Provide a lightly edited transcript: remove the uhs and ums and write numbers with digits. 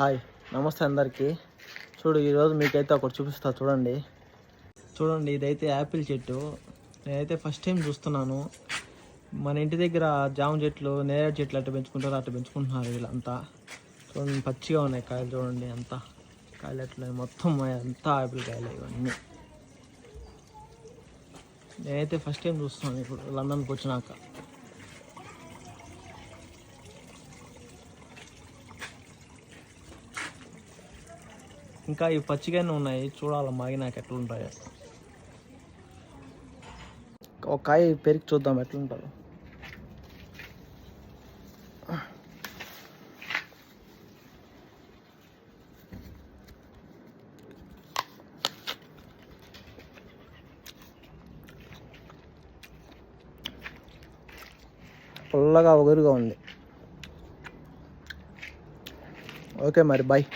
Hi, నమస్తే అందరికీ. ఈరోజు మీకైతే ఒకటి చూపిస్తా చూడండి. ఇదైతే యాపిల్ చెట్టు. నేనైతే ఫస్ట్ టైం చూస్తున్నాను. మన ఇంటి దగ్గర జామ చెట్లు, నేరేడు చెట్లు అట్లా పెంచుకుంటున్నారు వీళ్ళంతా. చూడండి, పచ్చిగా ఉన్నాయి కాయలు. చూడండి అంతా కాయలు ఎట్లా మొత్తం అంతా యాపిల్ కాయలు ఇవన్నీ. నేనైతే ఫస్ట్ టైం చూస్తున్నాను ఇప్పుడు లండన్కి వచ్చినాక. ఇంకా ఇవి పచ్చిగానే ఉన్నాయి, చూడాలి మాగినాక ఎట్లుంటాయో. ఒక కాయ పెరికి చూద్దాం ఎట్లుంటుందో. పుల్లగా ఒగరుగా ఉంది. ఓకే మరి, బాయ్.